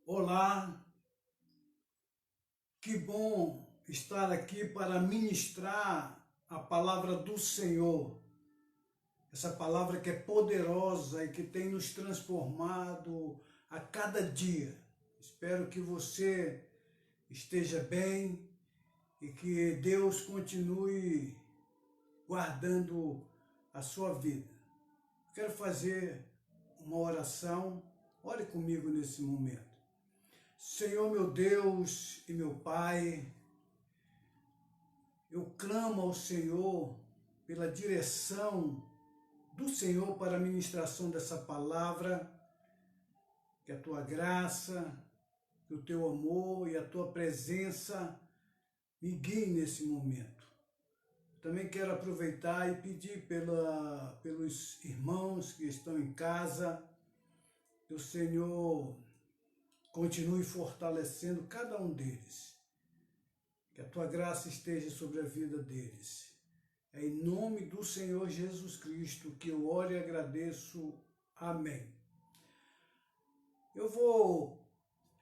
Olá, que bom estar aqui para ministrar a palavra do Senhor, essa palavra que é poderosa e que tem nos transformado a cada dia. Espero que você esteja bem e que Deus continue guardando a sua vida. Quero fazer uma oração, ore comigo nesse momento. Senhor, meu Deus e meu Pai, eu clamo ao Senhor pela direção do Senhor para a ministração dessa palavra, que a Tua graça, que o Teu amor e a Tua presença me guiem nesse momento. Também quero aproveitar e pedir pelos irmãos que estão em casa, que o Senhor continue fortalecendo cada um deles. Que a Tua graça esteja sobre a vida deles. É em nome do Senhor Jesus Cristo que eu oro e agradeço. Amém. Eu vou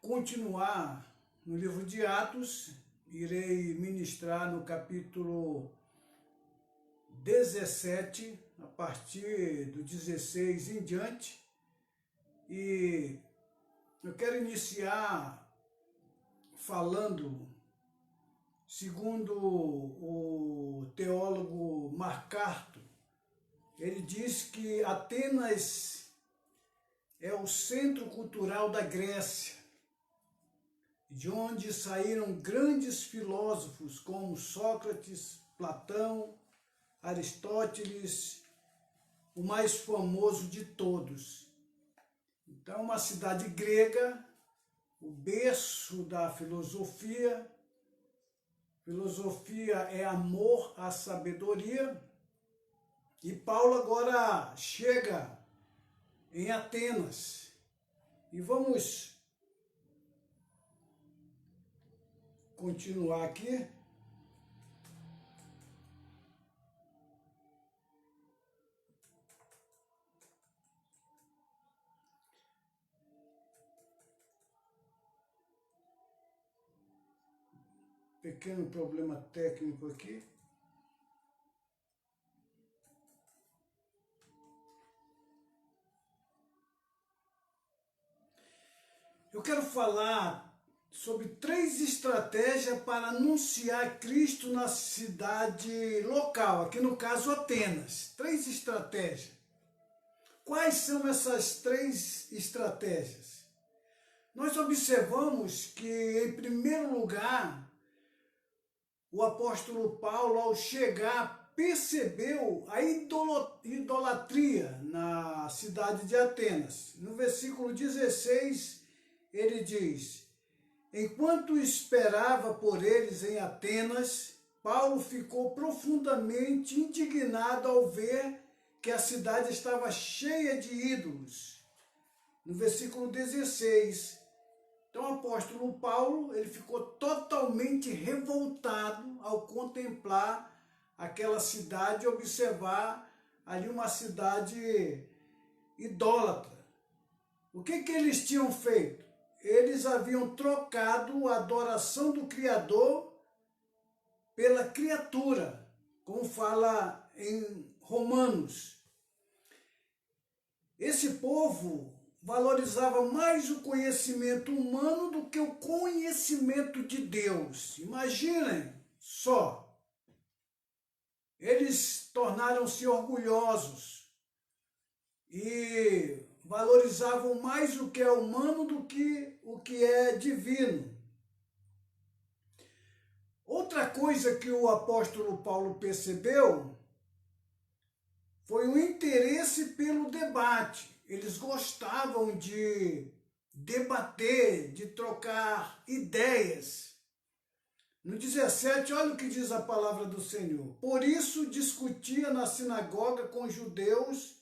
continuar no livro de Atos, irei ministrar no capítulo 17, a partir do 16 em diante, e eu quero iniciar falando, segundo o teólogo MacArthur, ele diz que Atenas é o centro cultural da Grécia, de onde saíram grandes filósofos como Sócrates, Platão, Aristóteles, o mais famoso de todos. Então, uma cidade grega, o berço da filosofia. Filosofia é amor à sabedoria. E Paulo agora chega em Atenas. E vamos continuar aqui. Pequeno problema técnico aqui. Eu quero falar sobre 3 estratégias para anunciar Cristo na cidade local, aqui no caso Atenas. 3 estratégias. Quais são essas 3 estratégias? Nós observamos que, em primeiro lugar, o apóstolo Paulo, ao chegar, percebeu a idolatria na cidade de Atenas. No versículo 16, ele diz: enquanto esperava por eles em Atenas, Paulo ficou profundamente indignado ao ver que a cidade estava cheia de ídolos. No versículo 16, então, o apóstolo Paulo, ele ficou totalmente revoltado ao contemplar aquela cidade e observar ali uma cidade idólatra. O que eles tinham feito? Eles haviam trocado a adoração do Criador pela criatura, como fala em Romanos. Esse povo valorizava mais o conhecimento humano do que o conhecimento de Deus. Imaginem só. Eles tornaram-se orgulhosos e valorizavam mais o que é humano do que o que é divino. Outra coisa que o apóstolo Paulo percebeu foi o interesse pelo debate. Eles gostavam de debater, de trocar ideias. No 17, olha o que diz a palavra do Senhor. Por isso discutia na sinagoga com judeus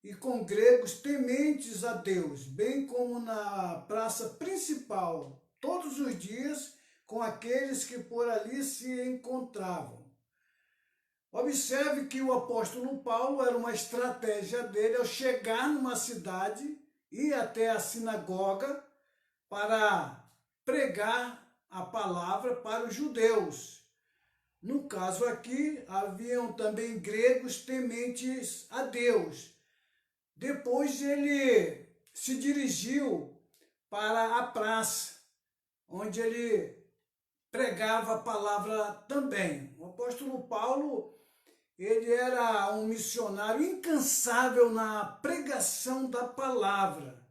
e com gregos tementes a Deus, bem como na praça principal, todos os dias, com aqueles que por ali se encontravam. Observe que o apóstolo Paulo era uma estratégia dele ao chegar numa cidade, ir até a sinagoga para pregar a palavra para os judeus. No caso aqui, haviam também gregos tementes a Deus. Depois ele se dirigiu para a praça, onde ele pregava a palavra também. O apóstolo Paulo, ele era um missionário incansável na pregação da palavra.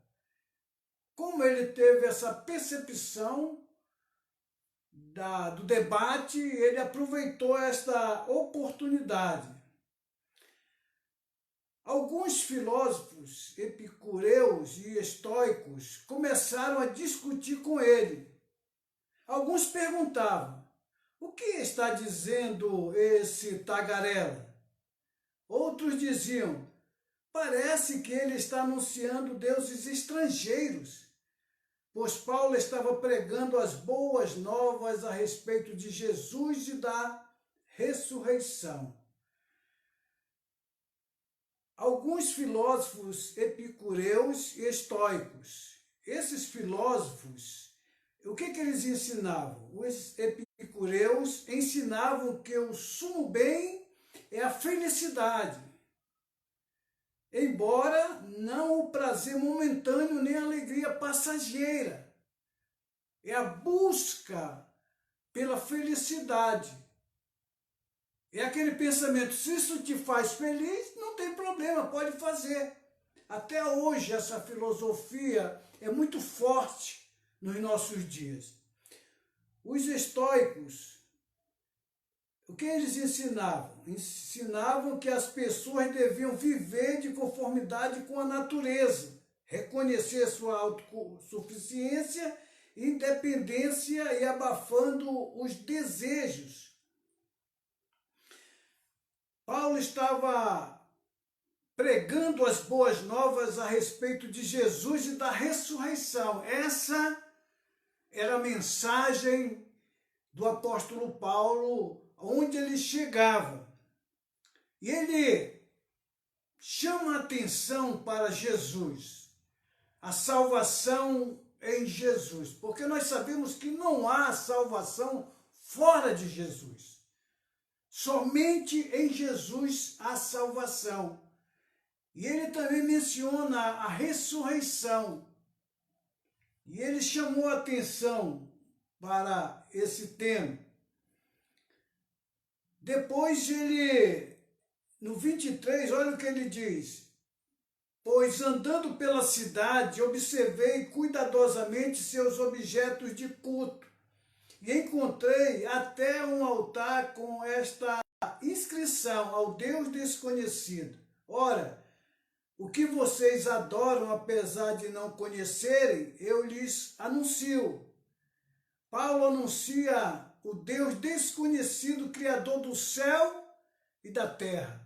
Como ele teve essa percepção do debate, ele aproveitou esta oportunidade. Alguns filósofos epicureus e estoicos começaram a discutir com ele. Alguns perguntavam: o que está dizendo esse tagarela? Outros diziam: parece que ele está anunciando deuses estrangeiros, pois Paulo estava pregando as boas novas a respeito de Jesus e da ressurreição. Alguns filósofos epicureus e estoicos. Esses filósofos, o que eles ensinavam? Os epicureus ensinavam que o sumo bem é a felicidade, embora não o prazer momentâneo nem a alegria passageira. É a busca pela felicidade. É aquele pensamento: se isso te faz feliz, não tem problema, pode fazer. Até hoje essa filosofia é muito forte nos nossos dias. Os estoicos, o que eles ensinavam? Ensinavam que as pessoas deviam viver de conformidade com a natureza, reconhecer sua autossuficiência, independência e abafando os desejos. Paulo estava pregando as boas novas a respeito de Jesus e da ressurreição. Essa era a mensagem do apóstolo Paulo, onde ele chegava. E ele chama a atenção para Jesus, a salvação em Jesus, porque nós sabemos que não há salvação fora de Jesus. Somente em Jesus há salvação. E ele também menciona a ressurreição. E ele chamou a atenção para esse tema. Depois ele, no 23, olha o que ele diz: pois andando pela cidade, observei cuidadosamente seus objetos de culto, e encontrei até um altar com esta inscrição: ao Deus desconhecido. Ora, o que vocês adoram, apesar de não conhecerem, eu lhes anuncio. Paulo anuncia o Deus desconhecido, Criador do céu e da terra.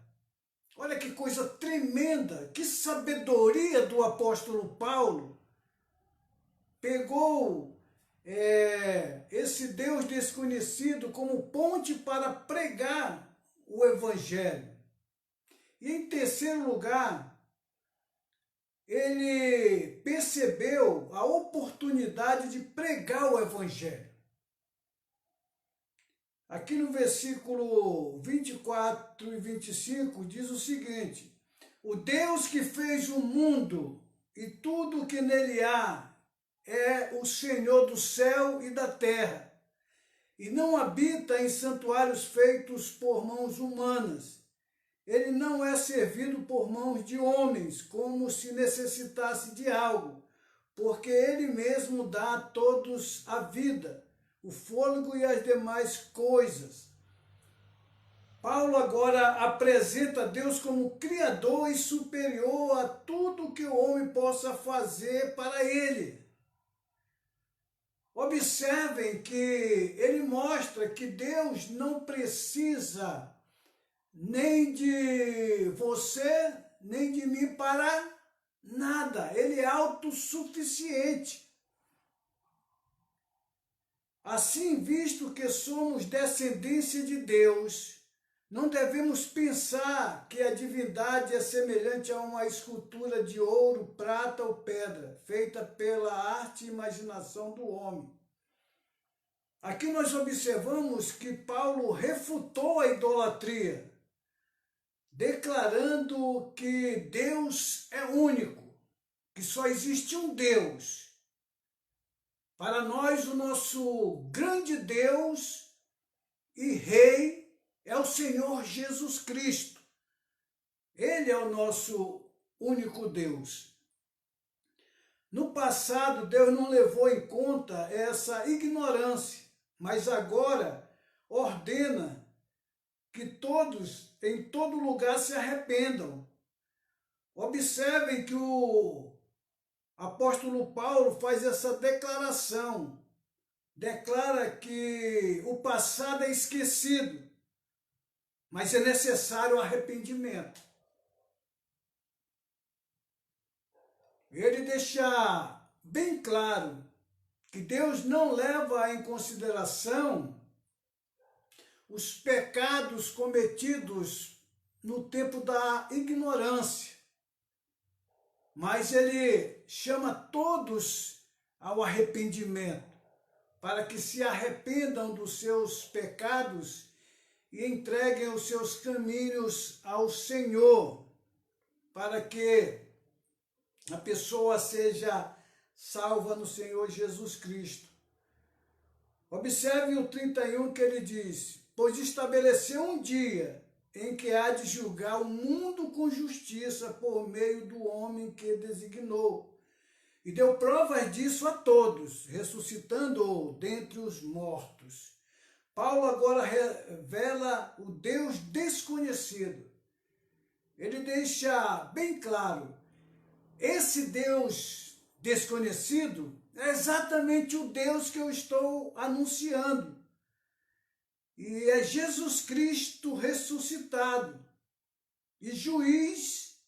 Olha que coisa tremenda, que sabedoria do apóstolo Paulo. Pegou esse Deus desconhecido como ponte para pregar o Evangelho. E em terceiro lugar, ele percebeu a oportunidade de pregar o Evangelho. Aqui no versículo 24 e 25 diz o seguinte: o Deus que fez o mundo e tudo o que nele há é o Senhor do céu e da terra, e não habita em santuários feitos por mãos humanas. Ele não é servido por mãos de homens, como se necessitasse de algo, porque ele mesmo dá a todos a vida, o fôlego e as demais coisas. Paulo agora apresenta Deus como Criador e superior a tudo que o homem possa fazer para ele. Observem que ele mostra que Deus não precisa nem de você, nem de mim para nada. Ele é autossuficiente. Assim, visto que somos descendência de Deus, não devemos pensar que a divindade é semelhante a uma escultura de ouro, prata ou pedra, feita pela arte e imaginação do homem. Aqui nós observamos que Paulo refutou a idolatria, declarando que Deus é único, que só existe um Deus. Para nós, o nosso grande Deus e Rei é o Senhor Jesus Cristo. Ele é o nosso único Deus. No passado, Deus não levou em conta essa ignorância, mas agora ordena que todos, em todo lugar, se arrependam. Observem que o apóstolo Paulo faz essa declaração. Declara que o passado é esquecido, mas é necessário arrependimento. Ele deixa bem claro que Deus não leva em consideração os pecados cometidos no tempo da ignorância, mas ele chama todos ao arrependimento, para que se arrependam dos seus pecados e entreguem os seus caminhos ao Senhor, para que a pessoa seja salva no Senhor Jesus Cristo. Observe o 31 que ele diz: pois estabeleceu um dia em que há de julgar o mundo com justiça por meio do homem que designou. E deu provas disso a todos, ressuscitando-o dentre os mortos. Paulo agora revela o Deus desconhecido. Ele deixa bem claro, esse Deus desconhecido é exatamente o Deus que eu estou anunciando. E é Jesus Cristo ressuscitado e juiz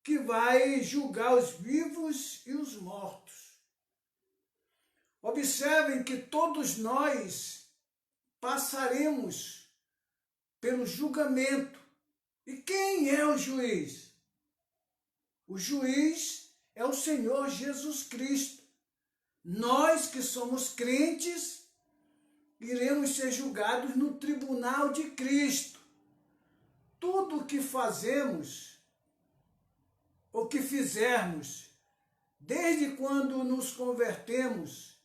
que vai julgar os vivos e os mortos. Observem que todos nós passaremos pelo julgamento. E quem é o juiz? O juiz é o Senhor Jesus Cristo. Nós que somos crentes iremos ser julgados no tribunal de Cristo. Tudo o que fazemos, ou que fizermos, desde quando nos convertemos,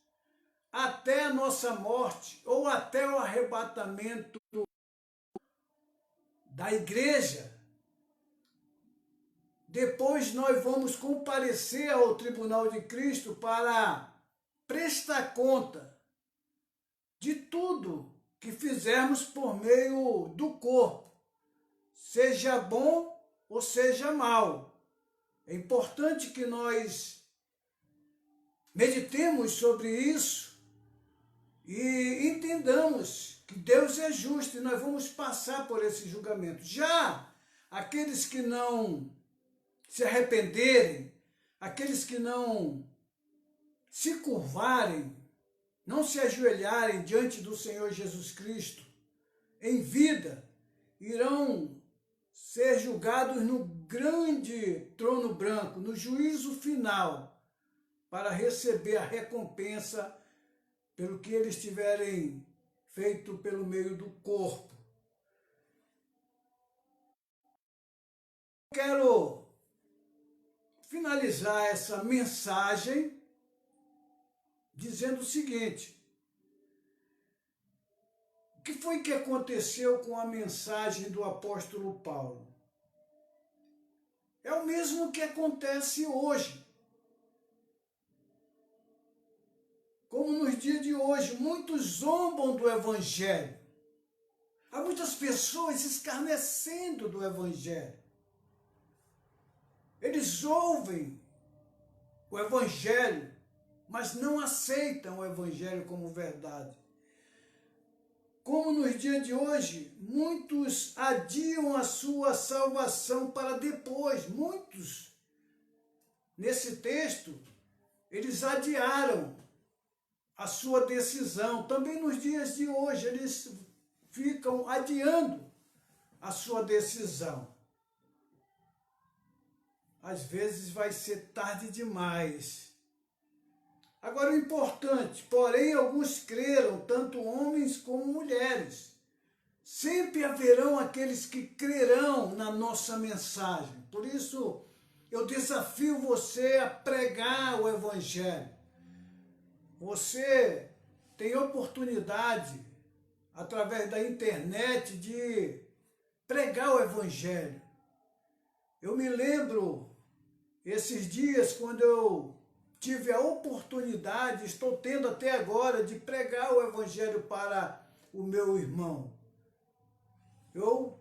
até a nossa morte, ou até o arrebatamento da igreja, depois nós vamos comparecer ao tribunal de Cristo para prestar conta de tudo que fizermos por meio do corpo, seja bom ou seja mal. É importante que nós meditemos sobre isso e entendamos que Deus é justo e nós vamos passar por esse julgamento. Já aqueles que não se arrependerem, aqueles que não se curvarem, não se ajoelharem diante do Senhor Jesus Cristo em vida, irão ser julgados no grande trono branco, no juízo final, para receber a recompensa pelo que eles tiverem feito pelo meio do corpo. Quero finalizar essa mensagem dizendo o seguinte: o que foi que aconteceu com a mensagem do apóstolo Paulo? É o mesmo que acontece hoje. Como nos dias de hoje, muitos zombam do Evangelho. Há muitas pessoas escarnecendo do Evangelho. Eles ouvem o Evangelho mas não aceitam o Evangelho como verdade. Como nos dias de hoje, muitos adiam a sua salvação para depois. Muitos, nesse texto, eles adiaram a sua decisão. Também nos dias de hoje, eles ficam adiando a sua decisão. Às vezes vai ser tarde demais. Agora o importante, porém alguns creram, tanto homens como mulheres. Sempre haverão aqueles que crerão na nossa mensagem. Por isso, eu desafio você a pregar o Evangelho. Você tem oportunidade, através da internet, de pregar o Evangelho. Eu me lembro, esses dias, quando eu tive a oportunidade, estou tendo até agora, de pregar o Evangelho para o meu irmão. Eu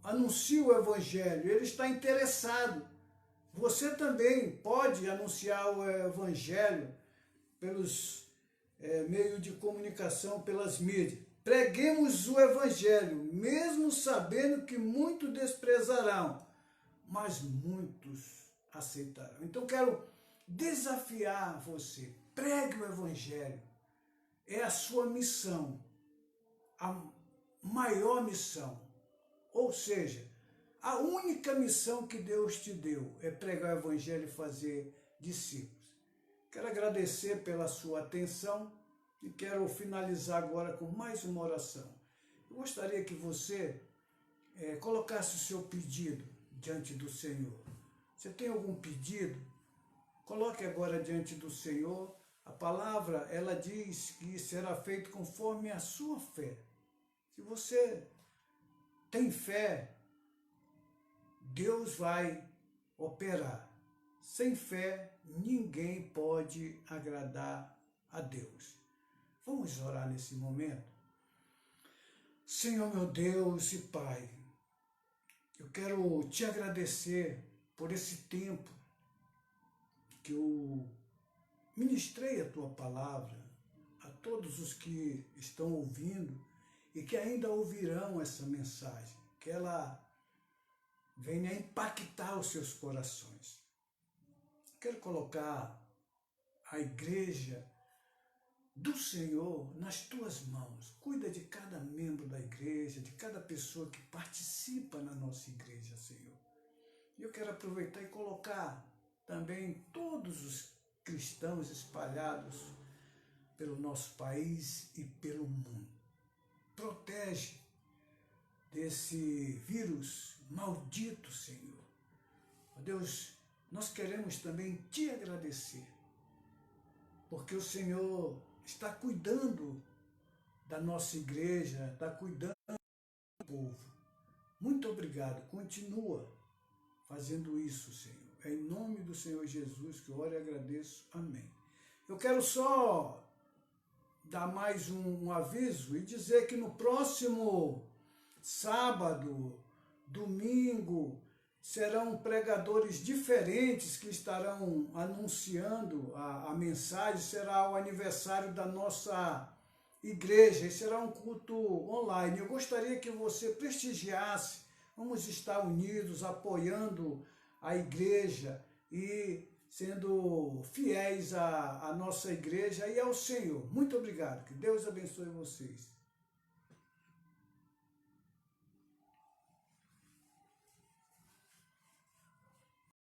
anuncio o Evangelho, ele está interessado. Você também pode anunciar o Evangelho pelos meios de comunicação, pelas mídias. Preguemos o Evangelho, mesmo sabendo que muitos desprezarão, mas muitos aceitarão. Então quero desafiar você, pregue o Evangelho, é a sua missão, a maior missão, ou seja, a única missão que Deus te deu é pregar o Evangelho e fazer discípulos. Quero agradecer pela sua atenção e quero finalizar agora com mais uma oração. Eu gostaria que você colocasse o seu pedido diante do Senhor. Você tem algum pedido? Coloque agora diante do Senhor. A palavra, ela diz que será feito conforme a sua fé. Se você tem fé, Deus vai operar. Sem fé, ninguém pode agradar a Deus. Vamos orar nesse momento? Senhor meu Deus e Pai, eu quero te agradecer por esse tempo que eu ministrei a Tua palavra a todos os que estão ouvindo e que ainda ouvirão essa mensagem, que ela venha impactar os seus corações. Quero colocar a igreja do Senhor nas Tuas mãos. Cuida de cada membro da igreja, de cada pessoa que participa na nossa igreja, Senhor. E eu quero aproveitar e colocar também todos os cristãos espalhados pelo nosso país e pelo mundo. Protege desse vírus maldito, Senhor. Ó Deus, nós queremos também te agradecer, porque o Senhor está cuidando da nossa igreja, está cuidando do povo. Muito obrigado, continua fazendo isso, Senhor. É em nome do Senhor Jesus que eu oro e agradeço. Amém. Eu quero só dar mais um aviso e dizer que no próximo sábado, domingo, serão pregadores diferentes que estarão anunciando a mensagem. Será o aniversário da nossa igreja e será um culto online. Eu gostaria que você prestigiasse. Vamos estar unidos, apoiando a igreja e sendo fiéis à nossa igreja e ao Senhor. Muito obrigado. Que Deus abençoe vocês.